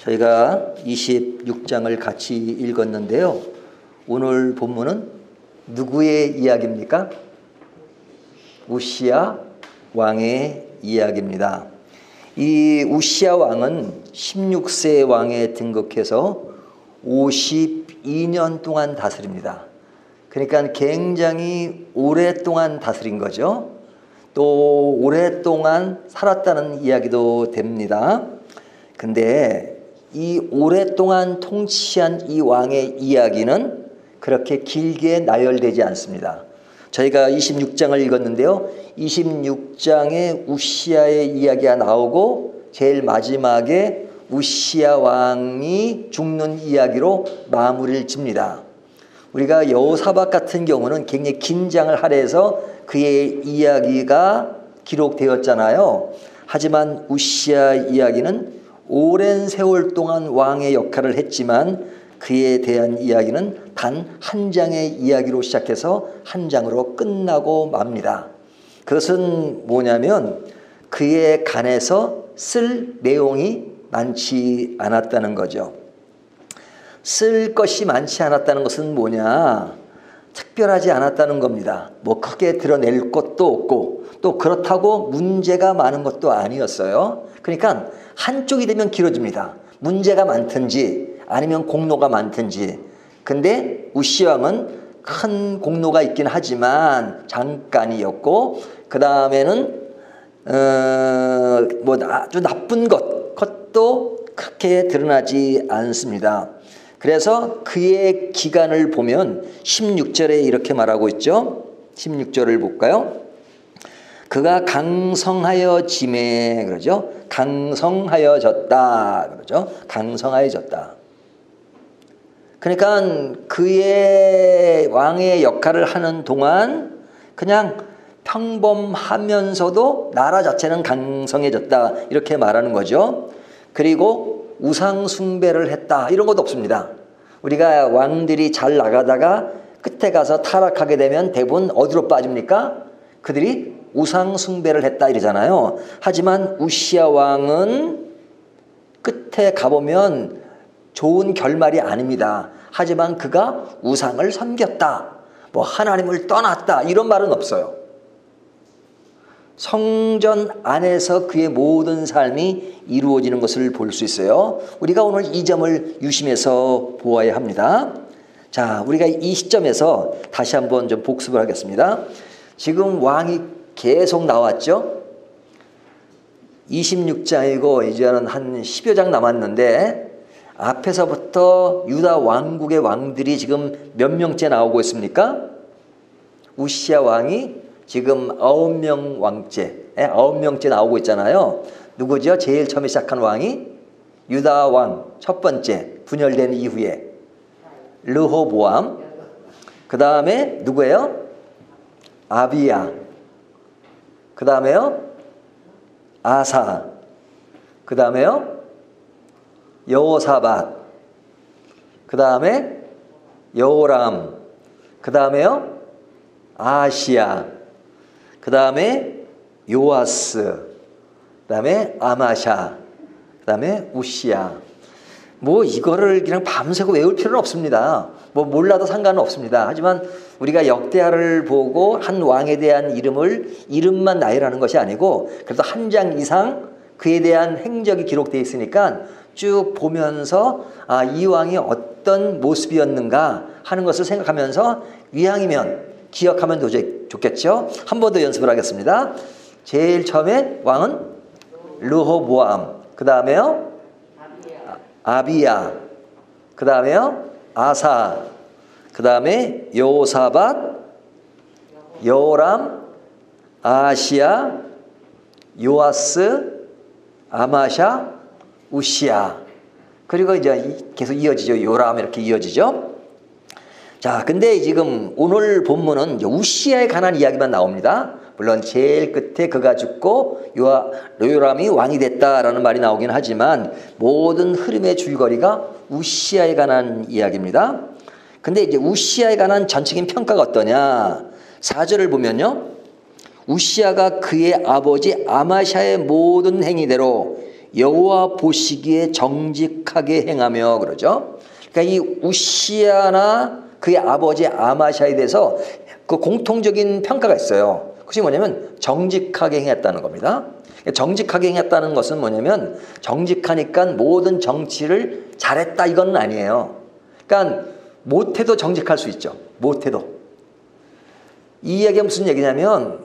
저희가 26장을 같이 읽었는데요. 오늘 본문은 누구의 이야기입니까? 우시야 왕의 이야기입니다. 이 우시야 왕은 16세 왕에 등극해서 52년 동안 다스립니다. 그러니까 굉장히 오랫동안 다스린 거죠. 또 오랫동안 살았다는 이야기도 됩니다. 근데 이 오랫동안 통치한 이 왕의 이야기는 그렇게 길게 나열되지 않습니다. 저희가 26장을 읽었는데요. 26장에 우시야의 이야기가 나오고 제일 마지막에 우시야 왕이 죽는 이야기로 마무리를 짓니다. 우리가 여호사밧 같은 경우는 굉장히 긴장을 할애해서 그의 이야기가 기록되었잖아요. 하지만 우시야 이야기는 오랜 세월 동안 왕의 역할을 했지만 그에 대한 이야기는 단 한 장의 이야기로 시작해서 한 장으로 끝나고 맙니다. 그것은 뭐냐면 그의 간에서 쓸 내용이 많지 않았다는 거죠. 쓸 것이 많지 않았다는 것은 뭐냐? 특별하지 않았다는 겁니다. 뭐 크게 드러낼 것도 없고 또 그렇다고 문제가 많은 것도 아니었어요. 그러니까 한쪽이 되면 길어집니다. 문제가 많든지 아니면 공로가 많든지. 근데 우시야 왕은 큰 공로가 있긴 하지만 잠깐이었고 그 다음에는 뭐 아주 나쁜 것도 그렇게 드러나지 않습니다. 그래서 그의 기간을 보면 16절에 이렇게 말하고 있죠. 16절을 볼까요? 그가 강성하여짐에 그러죠. 강성하여졌다 그러죠. 강성하여졌다. 그러니까 그의 왕의 역할을 하는 동안 그냥 평범하면서도 나라 자체는 강성해졌다 이렇게 말하는 거죠. 그리고 우상 숭배를 했다 이런 것도 없습니다. 우리가 왕들이 잘 나가다가 끝에 가서 타락하게 되면 대부분 어디로 빠집니까? 그들이 우상 숭배를 했다 이러잖아요. 하지만 우시야 왕은 끝에 가보면 좋은 결말이 아닙니다. 하지만 그가 우상을 섬겼다, 뭐 하나님을 떠났다 이런 말은 없어요. 성전 안에서 그의 모든 삶이 이루어지는 것을 볼 수 있어요. 우리가 오늘 이 점을 유심해서 보아야 합니다. 자, 우리가 이 시점에서 다시 한번 좀 복습을 하겠습니다. 지금 왕이 계속 나왔죠. 26장이고 이제는 한 10여 장 남았는데 앞에서부터 유다 왕국의 왕들이 지금 몇 명째 나오고 있습니까? 우시야 왕이 지금 9명 왕째, 9명째 나오고 있잖아요. 누구죠? 제일 처음에 시작한 왕이 유다 왕 첫 번째 분열된 이후에 르호보암. 그 다음에 누구예요? 아비야. 그 다음에요? 아사. 그 다음에요? 여호사밧. 그 다음에 여호람. 그 다음에요? 아시야. 그 다음에 요아스. 그 다음에 아마샤. 그 다음에 우시야. 뭐 이거를 그냥 밤새고 외울 필요는 없습니다. 뭐 몰라도 상관은 없습니다. 하지만 우리가 역대하를 보고 한 왕에 대한 이름만 나열하는 것이 아니고 그래도 한 장 이상 그에 대한 행적이 기록되어 있으니까 쭉 보면서 아, 이 왕이 어떤 모습이었는가 하는 것을 생각하면서 이왕이면 기억하면 도저히 좋겠죠. 한 번 더 연습을 하겠습니다. 제일 처음에 왕은 르호보암. 그 다음에요 아비야. 그 다음에요 아사. 그 다음에 여호사밧, 여호람, 아시야, 요아스, 아마샤, 우시야. 그리고 이제 계속 이어지죠. 요람 이렇게 이어지죠. 자, 근데 지금 오늘 본문은 우시야에 관한 이야기만 나옵니다. 물론 제일 끝에 그가 죽고 요람이 왕이 됐다라는 말이 나오긴 하지만 모든 흐름의 줄거리가 우시야에 관한 이야기입니다. 근데 이제 우시야에 관한 전적인 평가가 어떠냐? 4절을 보면요. 우시야가 그의 아버지 아마샤의 모든 행위대로 여호와 보시기에 정직하게 행하며 그러죠. 그러니까 이 우시아나 그의 아버지 아마샤에 대해서 그 공통적인 평가가 있어요. 그것이 뭐냐면 정직하게 행했다는 겁니다. 정직하게 행했다는 것은 뭐냐면 정직하니까 모든 정치를 잘했다 이건 아니에요. 그러니까 못해도 정직할 수 있죠. 못해도. 이 이야기가 무슨 얘기냐면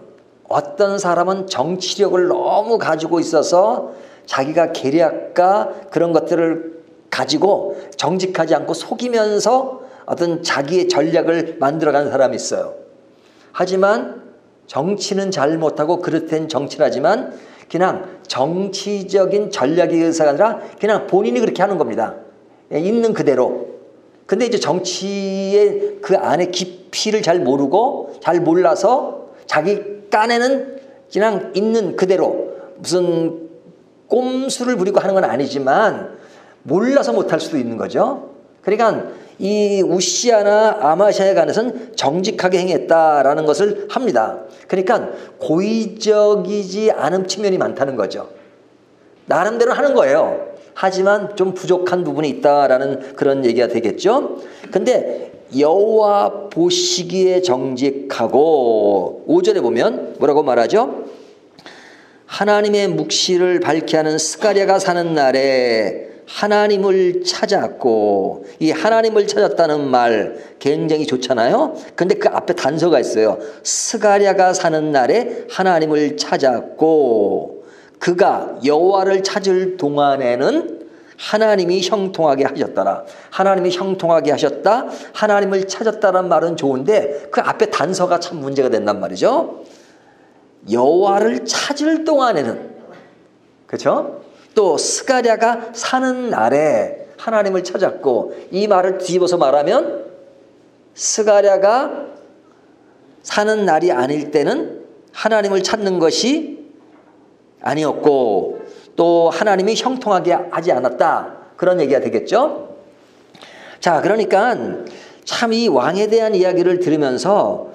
어떤 사람은 정치력을 너무 가지고 있어서 자기가 계략과 그런 것들을 가지고 정직하지 않고 속이면서 어떤 자기의 전략을 만들어가는 사람이 있어요. 하지만 정치는 잘 못하고 그릇된 정치를 하지만 그냥 정치적인 전략에 의해서가 아니라 그냥 본인이 그렇게 하는 겁니다. 있는 그대로. 근데 이제 정치의 그 안에 깊이를 잘 모르고 잘 몰라서 자기 깐에는 그냥 있는 그대로 무슨 꼼수를 부리고 하는 건 아니지만 몰라서 못할 수도 있는 거죠. 그러니까 이 우시아나 아마샤에 관해서는 정직하게 행했다라는 것을 합니다. 그러니까 고의적이지 않은 측면이 많다는 거죠. 나름대로 하는 거예요. 하지만 좀 부족한 부분이 있다라는 그런 얘기가 되겠죠. 근데 여호와 보시기에 정직하고 5절에 보면 뭐라고 말하죠? 하나님의 묵시를 밝게 하는 스가랴가 사는 날에 하나님을 찾았고, 이 하나님을 찾았다는 말 굉장히 좋잖아요. 근데 그 앞에 단서가 있어요. 스가랴가 사는 날에 하나님을 찾았고, 그가 여호와를 찾을 동안에는 하나님이 형통하게 하셨더라. 하나님이 형통하게 하셨다. 하나님을 찾았다는 말은 좋은데 그 앞에 단서가 참 문제가 된단 말이죠. 여호와를 찾을 동안에는, 그렇죠? 또 스가랴가 사는 날에 하나님을 찾았고, 이 말을 뒤집어서 말하면 스가랴가 사는 날이 아닐 때는 하나님을 찾는 것이 아니었고 또 하나님이 형통하게 하지 않았다, 그런 얘기가 되겠죠. 자, 그러니까 참 이 왕에 대한 이야기를 들으면서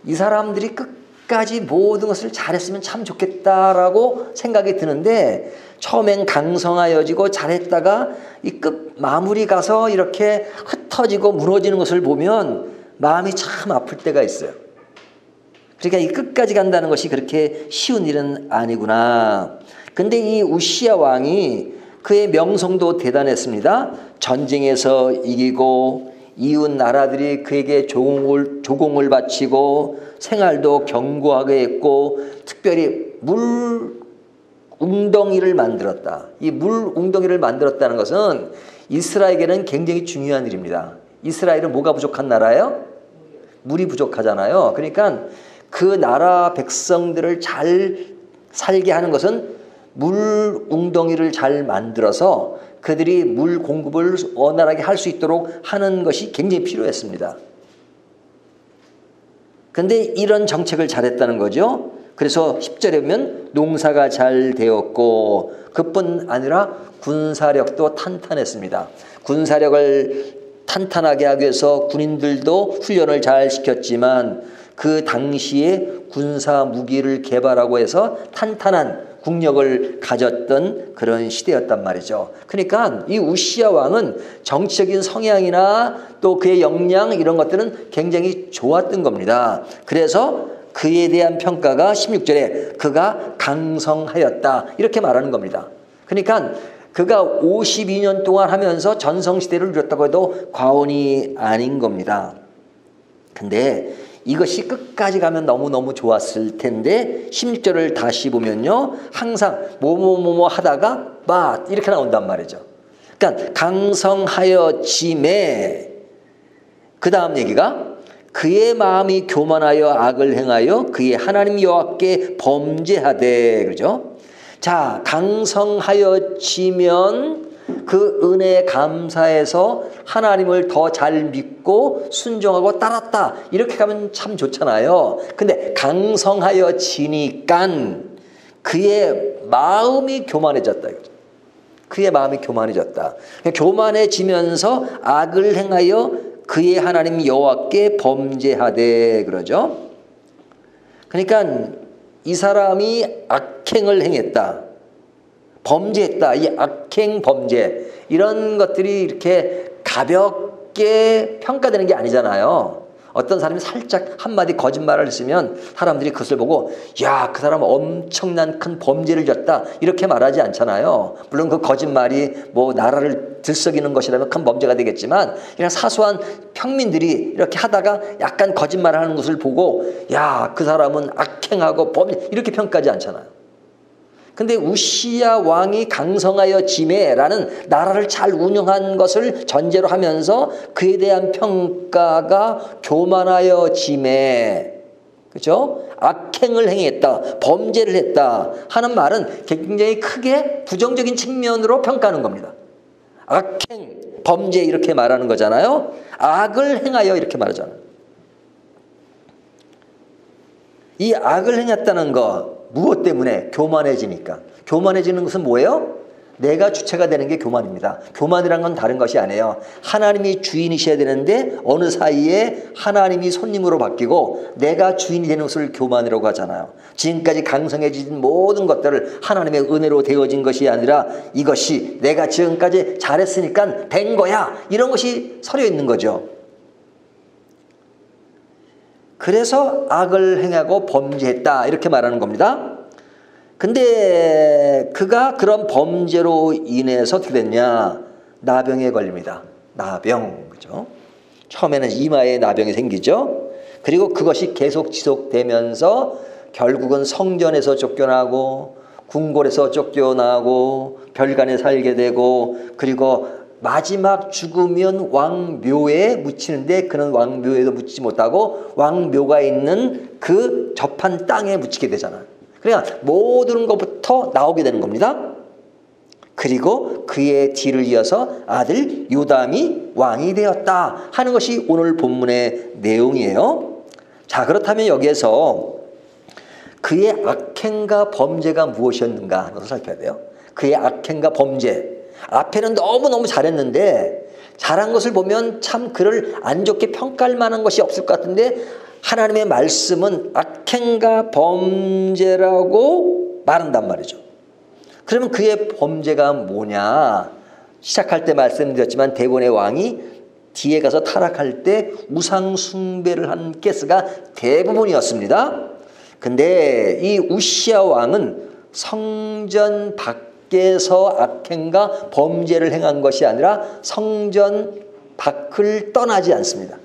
이 사람들이 끝까지 모든 것을 잘했으면 참 좋겠다라고 생각이 드는데, 처음엔 강성하여지고 잘했다가 이 끝 마무리 가서 이렇게 흩어지고 무너지는 것을 보면 마음이 참 아플 때가 있어요. 그러니까 이 끝까지 간다는 것이 그렇게 쉬운 일은 아니구나. 근데 이 우시야 왕이 그의 명성도 대단했습니다. 전쟁에서 이기고 이웃 나라들이 그에게 조공을 바치고 생활도 견고하게 했고, 특별히 물 웅덩이를 만들었다. 이 물 웅덩이를 만들었다는 것은 이스라엘에게는 굉장히 중요한 일입니다. 이스라엘은 뭐가 부족한 나라예요? 물이 부족하잖아요. 그러니까 그 나라 백성들을 잘 살게 하는 것은 물 웅덩이를 잘 만들어서 그들이 물 공급을 원활하게 할 수 있도록 하는 것이 굉장히 필요했습니다. 그런데 이런 정책을 잘했다는 거죠. 그래서 10절에 보면 농사가 잘 되었고, 그뿐 아니라 군사력도 탄탄했습니다. 군사력을 탄탄하게 하기 위해서 군인들도 훈련을 잘 시켰지만 그 당시에 군사 무기를 개발하고 해서 탄탄한 국력을 가졌던 그런 시대였단 말이죠. 그러니까 이 우시야 왕은 정치적인 성향이나 또 그의 역량 이런 것들은 굉장히 좋았던 겁니다. 그래서 그에 대한 평가가 16절에 그가 강성하였다 이렇게 말하는 겁니다. 그러니까 그가 52년 동안 하면서 전성시대를 누렸다고 해도 과언이 아닌 겁니다. 근데 이것이 끝까지 가면 너무너무 좋았을 텐데 16절을 다시 보면요, 항상 뭐뭐뭐뭐 하다가 막 이렇게 나온단 말이죠. 그러니까 강성하여짐에 그 다음 얘기가 그의 마음이 교만하여 악을 행하여 그의 하나님 여호와께 범죄하되, 그러죠. 자, 강성하여지면 그 은혜에 감사해서 하나님을 더 잘 믿고 순종하고 따랐다, 이렇게 가면 참 좋잖아요. 근데 강성하여지니까 그의 마음이 교만해졌다. 그의 마음이 교만해졌다. 교만해지면서 악을 행하여 그의 하나님 여호와께 범죄하되, 그러죠. 그러니까 이 사람이 악행을 행했다. 범죄했다. 이 악행 범죄 이런 것들이 이렇게 가볍게 평가되는 게 아니잖아요. 어떤 사람이 살짝 한마디 거짓말을 했으면 사람들이 그것을 보고 야, 그 사람 엄청난 큰 범죄를 졌다 이렇게 말하지 않잖아요. 물론 그 거짓말이 뭐 나라를 들썩이는 것이라면 큰 범죄가 되겠지만 그냥 사소한 평민들이 이렇게 하다가 약간 거짓말을 하는 것을 보고 야, 그 사람은 악행하고 범죄 이렇게 평가하지 않잖아요. 근데 우시야 왕이 강성하여 지매라는 나라를 잘 운영한 것을 전제로 하면서 그에 대한 평가가 교만하여 지매, 그렇죠? 악행을 행했다, 범죄를 했다 하는 말은 굉장히 크게 부정적인 측면으로 평가하는 겁니다. 악행, 범죄 이렇게 말하는 거잖아요. 악을 행하여 이렇게 말하잖아요. 이 악을 행했다는 거 무엇 때문에? 교만해지니까. 교만해지는 것은 뭐예요? 내가 주체가 되는 게 교만입니다. 교만이란 건 다른 것이 아니에요. 하나님이 주인이셔야 되는데 어느 사이에 하나님이 손님으로 바뀌고 내가 주인이 되는 것을 교만이라고 하잖아요. 지금까지 강성해진 모든 것들을 하나님의 은혜로 되어진 것이 아니라 이것이 내가 지금까지 잘했으니까 된 거야. 이런 것이 서려 있는 거죠. 그래서 악을 행하고 범죄했다 이렇게 말하는 겁니다. 근데 그가 그런 범죄로 인해서 어떻게 됐냐? 나병에 걸립니다. 나병, 그죠? 처음에는 이마에 나병이 생기죠. 그리고 그것이 계속 지속되면서 결국은 성전에서 쫓겨나고 궁궐에서 쫓겨나고 별간에 살게 되고 그리고 마지막 죽으면 왕묘에 묻히는데 그는 왕묘에도 묻지 못하고 왕묘가 있는 그 접한 땅에 묻히게 되잖아요. 그러니까 모든 것부터 나오게 되는 겁니다. 그리고 그의 뒤를 이어서 아들 요담이 왕이 되었다 하는 것이 오늘 본문의 내용이에요. 자, 그렇다면 여기에서 그의 악행과 범죄가 무엇이었는가 하는 것을 살펴야 돼요. 그의 악행과 범죄. 앞에는 너무너무 잘했는데 잘한 것을 보면 참 그를 안 좋게 평가할 만한 것이 없을 것 같은데 하나님의 말씀은 악행과 범죄라고 말한단 말이죠. 그러면 그의 범죄가 뭐냐? 시작할 때 말씀드렸지만 대본의 왕이 뒤에 가서 타락할 때 우상 숭배를 한 케이스가 대부분이었습니다. 근데 이 우시야 왕은 성전 밖에서 악행과 범죄를 행한 것이 아니라 성전 밖을 떠나지 않습니다.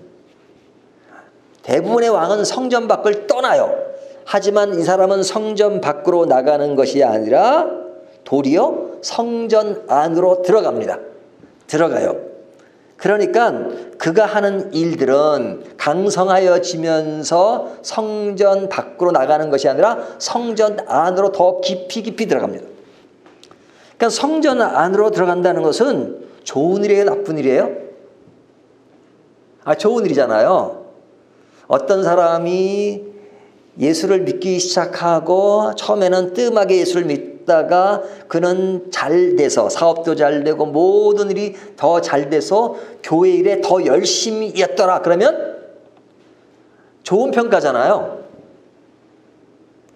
대부분의 왕은 성전 밖을 떠나요. 하지만 이 사람은 성전 밖으로 나가는 것이 아니라 도리어 성전 안으로 들어갑니다. 들어가요. 그러니까 그가 하는 일들은 강성하여지면서 성전 밖으로 나가는 것이 아니라 성전 안으로 더 깊이 들어갑니다. 그러니까 성전 안으로 들어간다는 것은 좋은 일이에요, 나쁜 일이에요? 좋은 일이잖아요. 어떤 사람이 예수를 믿기 시작하고 처음에는 뜸하게 예수를 믿다가 그는 잘 돼서 사업도 잘 되고 모든 일이 더 잘 돼서 교회 일에 더 열심히 했더라. 그러면 좋은 평가잖아요.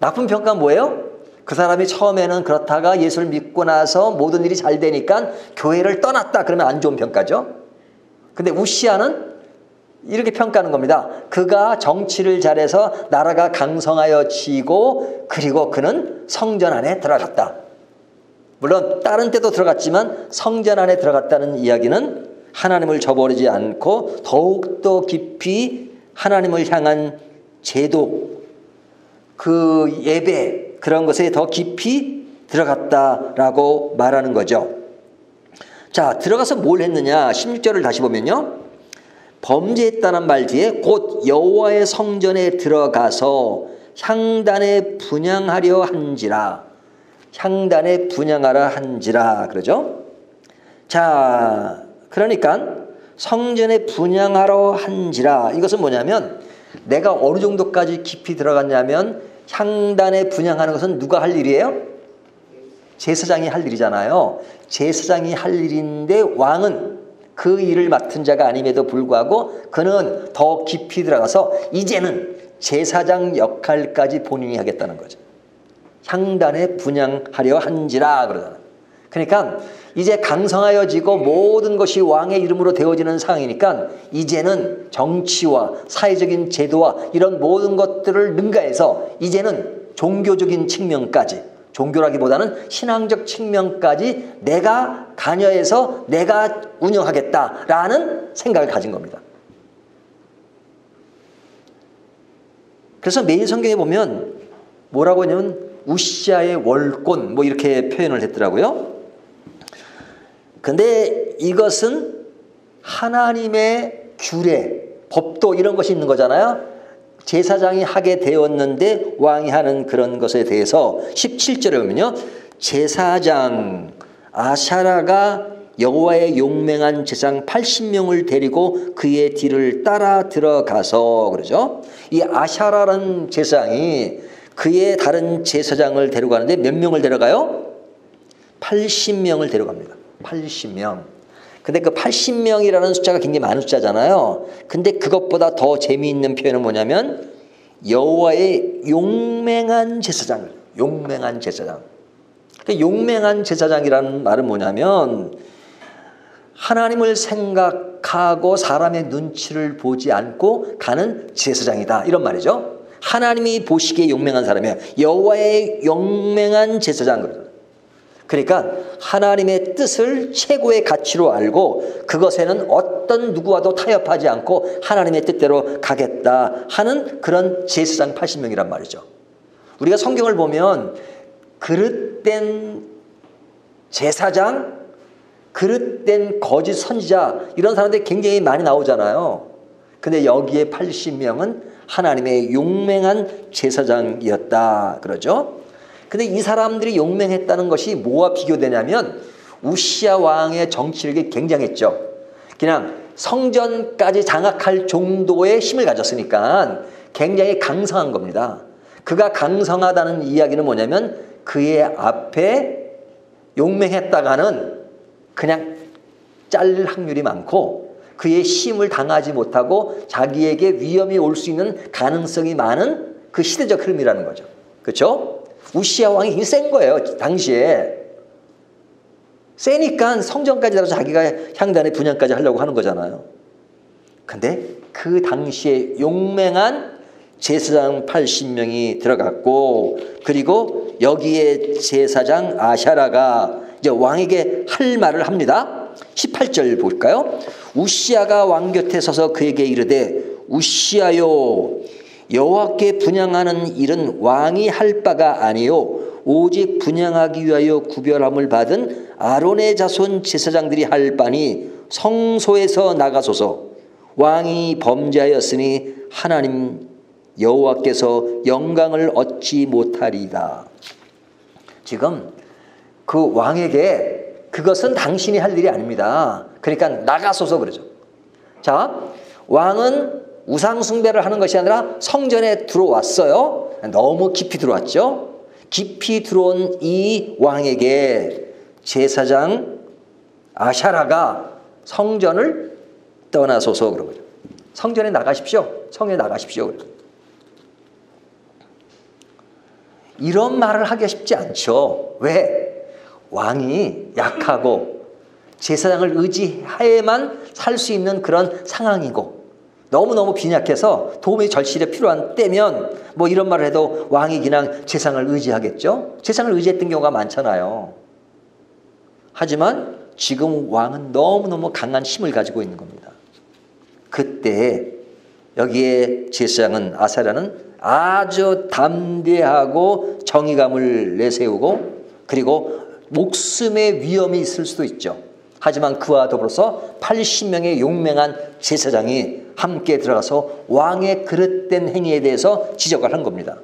나쁜 평가는 뭐예요? 그 사람이 처음에는 그렇다가 예수를 믿고 나서 모든 일이 잘 되니까 교회를 떠났다. 그러면 안 좋은 평가죠. 근데 우시야는 이렇게 평가하는 겁니다. 그가 정치를 잘해서 나라가 강성하여지고 그리고 그는 성전 안에 들어갔다. 물론 다른 때도 들어갔지만 성전 안에 들어갔다는 이야기는 하나님을 저버리지 않고 더욱더 깊이 하나님을 향한 제도, 그 예배 그런 것에 더 깊이 들어갔다라고 말하는 거죠. 자, 들어가서 뭘 했느냐? 16절을 다시 보면요. 범죄했다는 말 뒤에 곧 여호와의 성전에 들어가서 향단에 분향하려 한지라. 향단에 분향하라 한지라 그러죠. 자, 그러니까 성전에 분향하러 한지라 이것은 뭐냐면 내가 어느 정도까지 깊이 들어갔냐면 향단에 분향하는 것은 누가 할 일이에요? 제사장이 할 일이잖아요. 제사장이 할 일인데 왕은 그 일을 맡은 자가 아님에도 불구하고 그는 더 깊이 들어가서 이제는 제사장 역할까지 본인이 하겠다는 거죠. 향단에 분향하려 한지라 그러잖아요. 그러니까 이제 강성하여지고 모든 것이 왕의 이름으로 되어지는 상황이니까 이제는 정치와 사회적인 제도와 이런 모든 것들을 능가해서 이제는 종교적인 측면까지, 종교라기보다는 신앙적 측면까지 내가 관여해서 내가 운영하겠다라는 생각을 가진 겁니다. 그래서 매일 성경에 보면 뭐라고 하냐면 우시아의 월권 뭐 이렇게 표현을 했더라고요. 근데 이것은 하나님의 규례, 법도 이런 것이 있는 거잖아요. 제사장이 하게 되었는데 왕이 하는 그런 것에 대해서 17절에 보면요. 제사장 아샤라가 여호와의 용맹한 제사장 80명을 데리고 그의 뒤를 따라 들어가서 그러죠. 이 아샤라라는 제사장이 그의 다른 제사장을 데려가는데 몇 명을 데려가요? 80명을 데려갑니다. 80명. 근데 그 80명이라는 숫자가 굉장히 많은 숫자잖아요. 근데 그것보다 더 재미있는 표현은 뭐냐면 여호와의 용맹한 제사장. 용맹한 제사장. 용맹한 제사장이라는 말은 뭐냐면 하나님을 생각하고 사람의 눈치를 보지 않고 가는 제사장이다. 이런 말이죠. 하나님이 보시기에 용맹한 사람이에요. 여호와의 용맹한 제사장. 그러니까 하나님의 뜻을 최고의 가치로 알고 그것에는 어떤 누구와도 타협하지 않고 하나님의 뜻대로 가겠다 하는 그런 제사장 80명이란 말이죠. 우리가 성경을 보면 그릇된 제사장, 그릇된 거짓 선지자 이런 사람들이 굉장히 많이 나오잖아요. 근데 여기에 80명은 하나님의 용맹한 제사장이었다 그러죠. 근데 이 사람들이 용맹했다는 것이 뭐와 비교되냐면 우시아 왕의 정치력이 굉장했죠. 그냥 성전까지 장악할 정도의 힘을 가졌으니까 굉장히 강성한 겁니다. 그가 강성하다는 이야기는 뭐냐면 그의 앞에 용맹했다가는 그냥 잘릴 확률이 많고 그의 힘을 당하지 못하고 자기에게 위험이 올 수 있는 가능성이 많은 그 시대적 흐름이라는 거죠. 그렇죠? 우시아 왕이 굉장히 센 거예요. 당시에. 세니까 성전까지 들어서 자기가 향단의 분향까지 하려고 하는 거잖아요. 근데 그 당시에 용맹한 제사장 80명이 들어갔고 그리고 여기에 제사장 아샤라가 이제 왕에게 할 말을 합니다. 18절 볼까요? 우시아가 왕 곁에 서서 그에게 이르되 우시아요 여호와께 분향하는 일은 왕이 할 바가 아니요 오직 분향하기 위하여 구별함을 받은 아론의 자손 제사장들이 할 바니 성소에서 나가소서. 왕이 범죄하였으니 하나님 여호와께서 영광을 얻지 못하리이다. 지금 그 왕에게 그것은 당신이 할 일이 아닙니다. 그러니까 나가소서 그러죠. 자, 왕은 우상 숭배를 하는 것이 아니라 성전에 들어왔어요. 너무 깊이 들어왔죠. 깊이 들어온 이 왕에게 제사장 아샤라가 성전을 떠나소서 그런 거죠. 성전에 나가십시오. 성에 나가십시오. 이런 말을 하기가 쉽지 않죠. 왜? 왕이 약하고 제사장을 의지하에만 살 수 있는 그런 상황이고 너무너무 빈약해서 도움이 절실해 필요한 때면 뭐 이런 말을 해도 왕이 그냥 제사장을 의지하겠죠. 제사장을 의지했던 경우가 많잖아요. 하지만 지금 왕은 너무너무 강한 힘을 가지고 있는 겁니다. 그때 여기에 제사장은 아사랴는 아주 담대하고 정의감을 내세우고 그리고 목숨의 위험이 있을 수도 있죠. 하지만 그와 더불어서 80명의 용맹한 제사장이 함께 들어가서 왕의 그릇된 행위에 대해서 지적을 한 겁니다.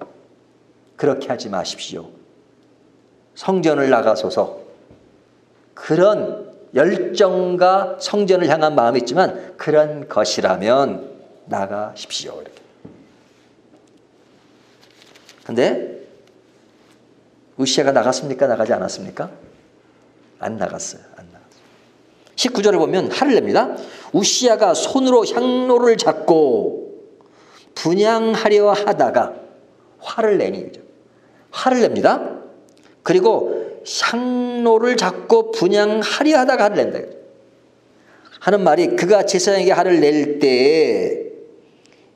그렇게 하지 마십시오. 성전을 나가소서. 그런 열정과 성전을 향한 마음이 있지만 그런 것이라면 나가십시오. 이렇게. 근데 우시아가 나갔습니까? 나가지 않았습니까? 안 나갔어요. 안 나갔어요. 19절을 보면 화를 냅니다. 우시아가 손으로 향로를 잡고 분향하려 하다가 화를 내니 화를 냅니다. 그리고 향로를 잡고 분향하려 하다가 화를 낸다 하는 말이, 그가 제사장에게 화를 낼 때에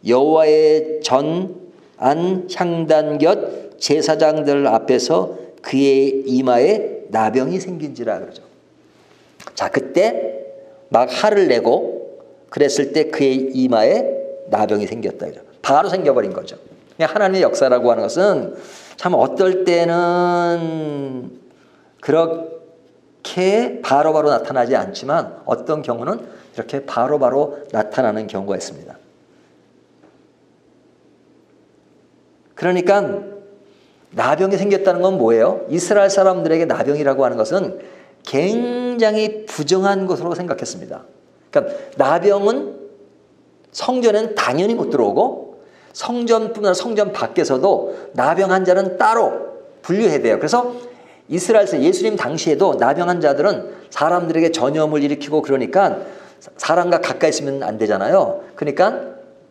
여호와의 전안 향단 곁 제사장들 앞에서 그의 이마에 나병이 생긴지라 그러죠. 자, 그때 막 화를 내고 그랬을 때 그의 이마에 나병이 생겼다 그러죠. 바로 생겨버린 거죠. 하나님의 역사라고 하는 것은 참 어떨 때는 그렇게 바로바로 나타나지 않지만 어떤 경우는 이렇게 바로바로 나타나는 경우가 있습니다. 그러니까 나병이 생겼다는 건 뭐예요? 이스라엘 사람들에게 나병이라고 하는 것은 굉장히 부정한 것으로 생각했습니다. 그러니까 나병은 성전에는 당연히 못 들어오고 성전뿐만 아니라 성전 밖에서도 나병 환자는 따로 분류해야 돼요. 그래서 이스라엘에서 예수님 당시에도 나병 환자들은 사람들에게 전염을 일으키고 그러니까 사람과 가까이 있으면 안 되잖아요. 그러니까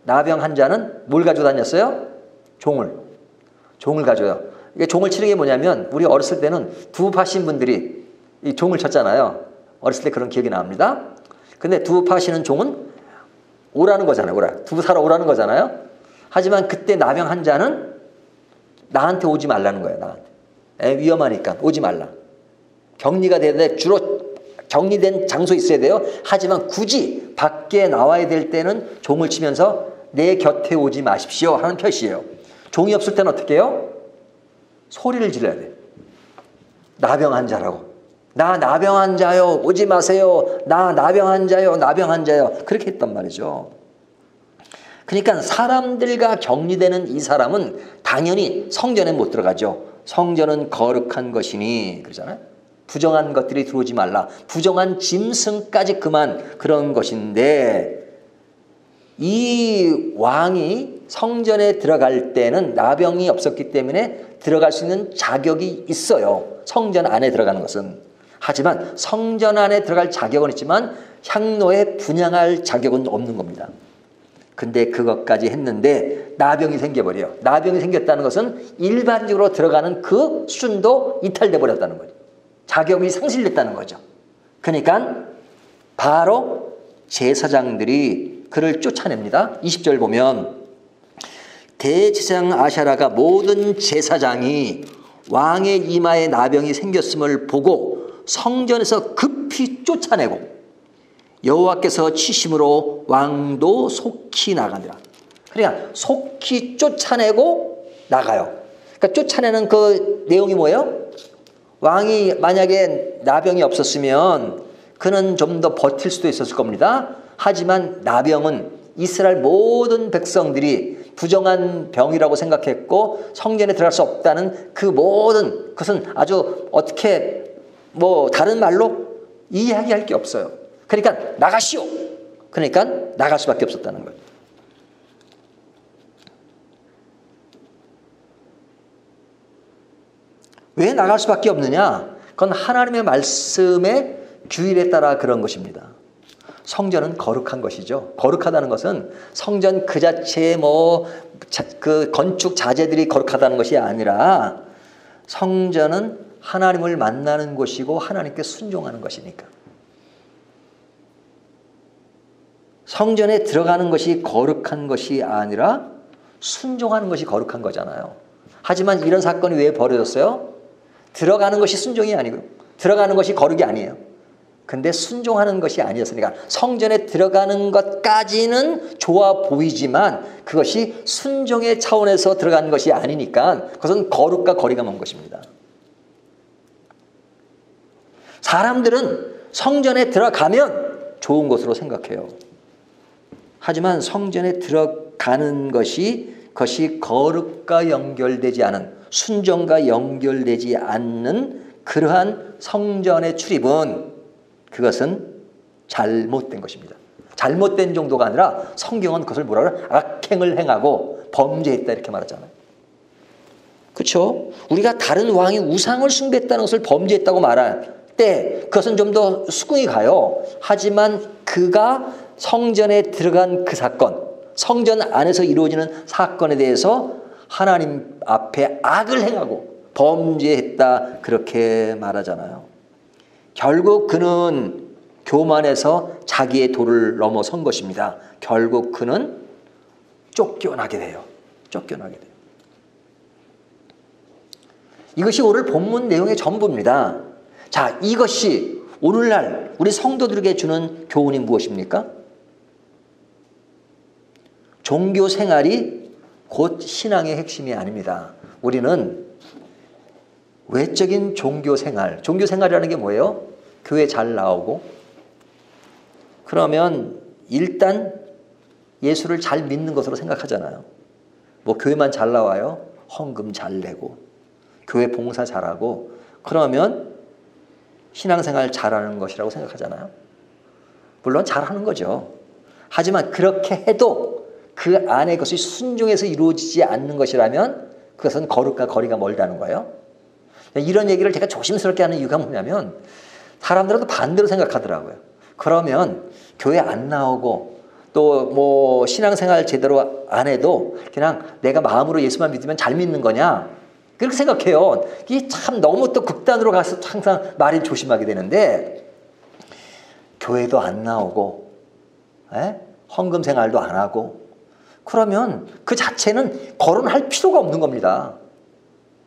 나병 환자는 뭘 가지고 다녔어요? 종을 가져요. 이게 종을 치는 게 뭐냐면 우리 어렸을 때는 두부파신 분들이 이 종을 쳤잖아요. 어렸을 때 그런 기억이 납니다. 근데 두부파시는 종은 오라는 거잖아요. 오라. 두부 사러 오라는 거잖아요. 하지만 그때 나병 환자는 나한테 오지 말라는 거예요. 나한테. 위험하니까 오지 말라. 격리가 되는데 주로 격리된 장소에 있어야 돼요. 하지만 굳이 밖에 나와야 될 때는 종을 치면서 내 곁에 오지 마십시오 하는 표시예요. 종이 없을 때는 어떻게 해요? 소리를 질러야 돼요. 나병 환자라고. 나 나병 환자요. 오지 마세요. 나 나병 환자요. 나병 환자요. 그렇게 했단 말이죠. 그러니까 사람들과 격리되는 이 사람은 당연히 성전에 못 들어가죠. 성전은 거룩한 것이니 그러잖아요. 부정한 것들이 들어오지 말라. 부정한 짐승까지 그만 그런 것인데 이 왕이 성전에 들어갈 때는 나병이 없었기 때문에 들어갈 수 있는 자격이 있어요. 성전 안에 들어가는 것은. 하지만 성전 안에 들어갈 자격은 있지만 향로에 분향할 자격은 없는 겁니다. 근데 그것까지 했는데 나병이 생겨버려요. 나병이 생겼다는 것은 일반적으로 들어가는 그 수준도 이탈돼 버렸다는 거죠. 자격이 상실됐다는 거죠. 그러니까 바로 제사장들이 그를 쫓아냅니다. 20절 보면 대제사장 아샤라가 모든 제사장이 왕의 이마에 나병이 생겼음을 보고 성전에서 급히 쫓아내고 여호와께서 치심으로 왕도 속히 나가니라. 그러니까 속히 쫓아내고 나가요. 그러니까 쫓아내는 그 내용이 뭐예요? 왕이 만약에 나병이 없었으면 그는 좀 더 버틸 수도 있었을 겁니다. 하지만 나병은 이스라엘 모든 백성들이 부정한 병이라고 생각했고 성전에 들어갈 수 없다는 그 모든 것은 아주 어떻게 뭐 다른 말로 이야기할 게 없어요. 그러니까 나가시오. 그러니까 나갈 수밖에 없었다는 거예요. 왜 나갈 수밖에 없느냐? 그건 하나님의 말씀의 규율에 따라 그런 것입니다. 성전은 거룩한 것이죠. 거룩하다는 것은 성전 그 자체의 그 건축 자재들이 거룩하다는 것이 아니라 성전은 하나님을 만나는 곳이고 하나님께 순종하는 것이니까. 성전에 들어가는 것이 거룩한 것이 아니라 순종하는 것이 거룩한 거잖아요. 하지만 이런 사건이 왜 벌어졌어요? 들어가는 것이 순종이 아니고 들어가는 것이 거룩이 아니에요. 근데 순종하는 것이 아니었으니까 성전에 들어가는 것까지는 좋아 보이지만 그것이 순종의 차원에서 들어가는 것이 아니니까 그것은 거룩과 거리가 먼 것입니다. 사람들은 성전에 들어가면 좋은 것으로 생각해요. 하지만 성전에 들어가는 것이 거룩과 연결되지 않은 순종과 연결되지 않는 그러한 성전의 출입은 그것은 잘못된 것입니다. 잘못된 정도가 아니라 성경은 그것을 뭐라 그래요? 악행을 행하고 범죄했다 이렇게 말하잖아요. 그렇죠? 우리가 다른 왕이 우상을 숭배했다는 것을 범죄했다고 말할 때 그것은 좀 더 수긍이 가요. 하지만 그가 성전에 들어간 그 사건, 성전 안에서 이루어지는 사건에 대해서 하나님 앞에 악을 행하고 범죄했다 그렇게 말하잖아요. 결국 그는 교만해서 자기의 도를 넘어선 것입니다. 결국 그는 쫓겨나게 돼요. 쫓겨나게 돼요. 이것이 오늘 본문 내용의 전부입니다. 자, 이것이 오늘날 우리 성도들에게 주는 교훈이 무엇입니까? 종교 생활이 곧 신앙의 핵심이 아닙니다. 우리는 외적인 종교 생활이라는 게 뭐예요? 교회 잘 나오고, 그러면 일단 예수를 잘 믿는 것으로 생각하잖아요. 뭐 교회만 잘 나와요? 헌금 잘 내고, 교회 봉사 잘하고, 그러면 신앙생활 잘하는 것이라고 생각하잖아요. 물론 잘하는 거죠. 하지만 그렇게 해도 그 안에 그것이 순종해서 이루어지지 않는 것이라면 그것은 거룩과 거리가 멀다는 거예요. 이런 얘기를 제가 조심스럽게 하는 이유가 뭐냐면 사람들은 또 반대로 생각하더라고요. 그러면 교회 안 나오고 또 뭐 신앙생활 제대로 안 해도 그냥 내가 마음으로 예수만 믿으면 잘 믿는 거냐? 그렇게 생각해요. 이게 참 너무 또 극단으로 가서 항상 말이 조심하게 되는데, 교회도 안 나오고 헌금 생활도 안 하고 그러면 그 자체는 거론할 필요가 없는 겁니다.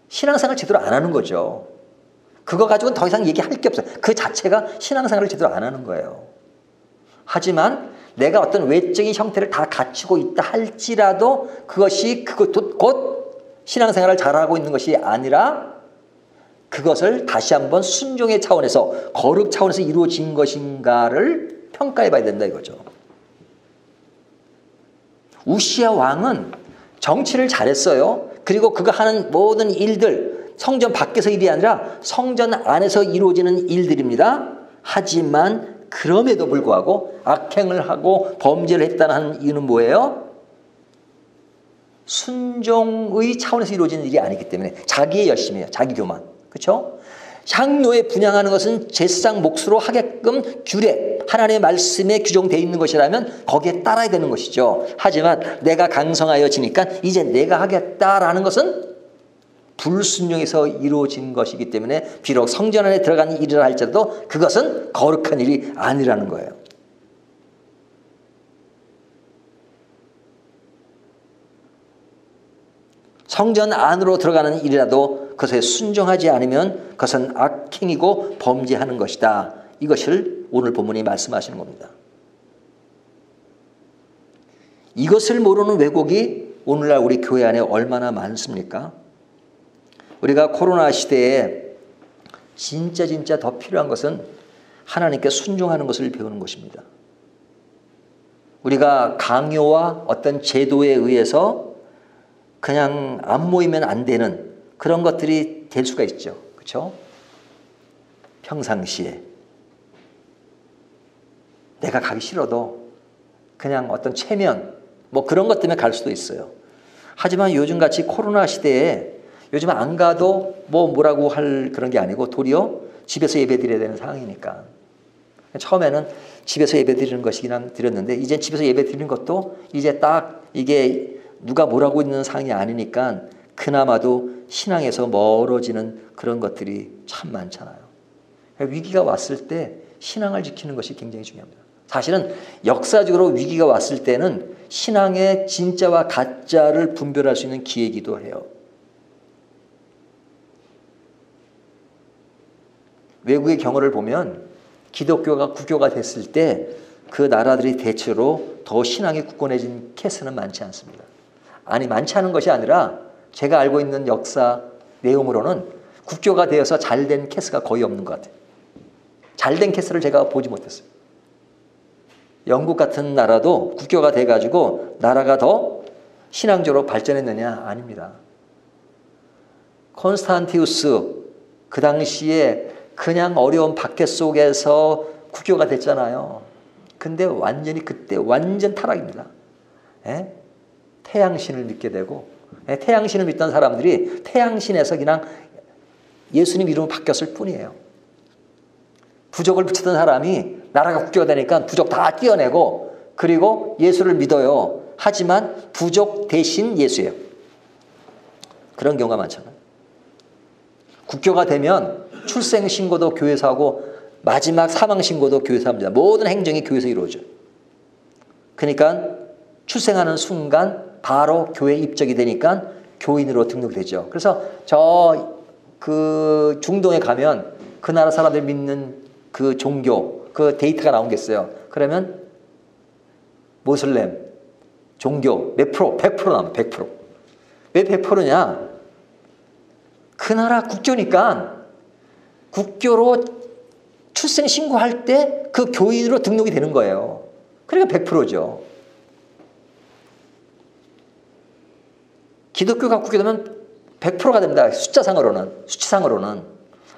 신앙생활 제대로 안 하는 거죠. 그거 가지고는 더 이상 얘기할 게 없어요. 그 자체가 신앙생활을 제대로 안 하는 거예요. 하지만 내가 어떤 외적인 형태를 다 갖추고 있다 할지라도 그것도 곧 신앙생활을 잘하고 있는 것이 아니라 그것을 다시 한번 순종의 차원에서, 거룩 차원에서 이루어진 것인가를 평가해 봐야 된다 이거죠. 우시야 왕은 정치를 잘했어요. 그리고 그가 하는 모든 일들, 성전 밖에서 일이 아니라 성전 안에서 이루어지는 일들입니다. 하지만 그럼에도 불구하고 악행을 하고 범죄를 했다는 이유는 뭐예요? 순종의 차원에서 이루어지는 일이 아니기 때문에 자기의 열심이에요. 자기 교만. 그렇죠? 향료에 분양하는 것은 제사장 몫으로 하게끔 규례, 하나님의 말씀에 규정되어 있는 것이라면 거기에 따라야 되는 것이죠. 하지만 내가 강성하여지니까 이제 내가 하겠다라는 것은 불순종에서 이루어진 것이기 때문에 비록 성전 안에 들어간 일이라 할지라도 그것은 거룩한 일이 아니라는 거예요. 성전 안으로 들어가는 일이라도 그것에 순종하지 않으면 그것은 악행이고 범죄하는 것이다. 이것을 오늘 본문이 말씀하시는 겁니다. 이것을 모르는 왜곡이 오늘날 우리 교회 안에 얼마나 많습니까? 우리가 코로나 시대에 진짜 더 필요한 것은 하나님께 순종하는 것을 배우는 것입니다. 우리가 강요와 어떤 제도에 의해서 그냥 안 모이면 안 되는 그런 것들이 될 수가 있죠. 그렇죠? 평상시에 내가 가기 싫어도 그냥 어떤 체면 뭐 그런 것 때문에 갈 수도 있어요. 하지만 요즘같이 코로나 시대에 요즘 안 가도 뭐라고 할 그런 게 아니고 도리어 집에서 예배 드려야 되는 상황이니까. 처음에는 집에서 예배 드리는 것이 그냥 드렸는데 이제 집에서 예배 드리는 것도 이제 딱 이게 누가 뭐라고 있는 상황이 아니니까 그나마도 신앙에서 멀어지는 그런 것들이 참 많잖아요. 위기가 왔을 때 신앙을 지키는 것이 굉장히 중요합니다. 사실은 역사적으로 위기가 왔을 때는 신앙의 진짜와 가짜를 분별할 수 있는 기회이기도 해요. 외국의 경우를 보면 기독교가 국교가 됐을 때 그 나라들이 대체로 더 신앙이 굳건해진 케이스는 많지 않습니다. 아니 많지 않은 것이 아니라 제가 알고 있는 역사 내용으로는 국교가 되어서 잘된 케이스가 거의 없는 것 같아요. 잘된 케이스를 제가 보지 못했어요. 영국 같은 나라도 국교가 돼가지고 나라가 더 신앙적으로 발전했느냐? 아닙니다. 콘스탄티우스 그 당시에 그냥 어려운 박해 속에서 국교가 됐잖아요. 근데 완전히 그때 완전 타락입니다. 예? 태양신을 믿게 되고 태양신을 믿던 사람들이 태양신에서 그냥 예수님 이름으로 바뀌었을 뿐이에요. 부적을 붙이던 사람이 나라가 국교가 되니까 부적 다 띄어내고 그리고 예수를 믿어요. 하지만 부적 대신 예수예요. 그런 경우가 많잖아요. 국교가 되면 출생 신고도 교회에서 하고 마지막 사망 신고도 교회에서 합니다. 모든 행정이 교회에서 이루어져요. 그러니까 출생하는 순간 바로 교회 입적이 되니까 교인으로 등록되죠. 그래서 그 중동에 가면 그 나라 사람들 믿는 그 종교 그 데이터가 나오겠어요. 그러면 모슬렘 종교 몇 프로? 100% 나옵니다. 100%. 왜 100%냐? 그 나라 국교니까 국교로 출생 신고할 때 그 교인으로 등록이 되는 거예요. 그러니까 100%죠. 기독교가 국교되면 100%가 됩니다. 수치상으로는.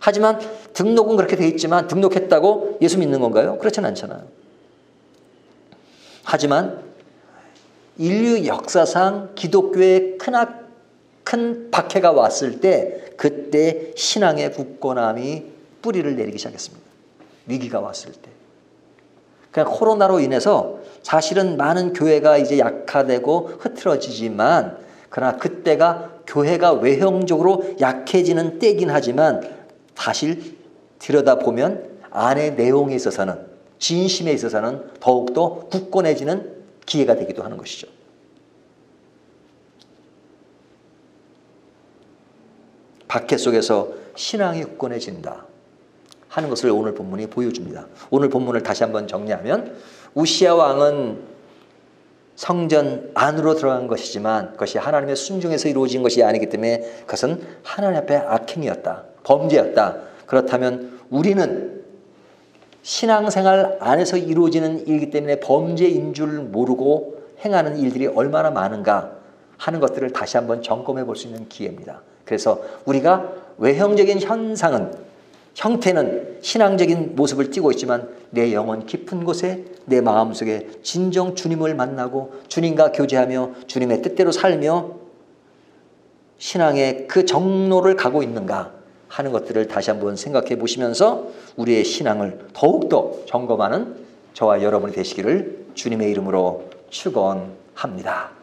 하지만 등록은 그렇게 돼 있지만 등록했다고 예수 믿는 건가요? 그렇지는 않잖아요. 하지만 인류 역사상 기독교에 큰 박해가 왔을 때 그때 신앙의 굳건함이 뿌리를 내리기 시작했습니다. 위기가 왔을 때. 그냥 코로나로 인해서 사실은 많은 교회가 이제 약화되고 흐트러지지만 그러나 그때가 교회가 외형적으로 약해지는 때긴 하지만 사실 들여다보면 안의 내용에 있어서는 진심에 있어서는 더욱더 굳건해지는 기회가 되기도 하는 것이죠. 박해 속에서 신앙이 굳건해진다 하는 것을 오늘 본문이 보여줍니다. 오늘 본문을 다시 한번 정리하면 우시야 왕은 성전 안으로 들어간 것이지만 그것이 하나님의 순종에서 이루어진 것이 아니기 때문에 그것은 하나님 앞에 악행이었다. 범죄였다. 그렇다면 우리는 신앙생활 안에서 이루어지는 일이기 때문에 범죄인 줄 모르고 행하는 일들이 얼마나 많은가 하는 것들을 다시 한번 점검해 볼 수 있는 기회입니다. 그래서 우리가 외형적인 형태는 신앙적인 모습을 띠고 있지만 내 영혼 깊은 곳에 내 마음속에 진정 주님을 만나고 주님과 교제하며 주님의 뜻대로 살며 신앙의 그 정로를 가고 있는가 하는 것들을 다시 한번 생각해 보시면서 우리의 신앙을 더욱더 점검하는 저와 여러분이 되시기를 주님의 이름으로 축원합니다.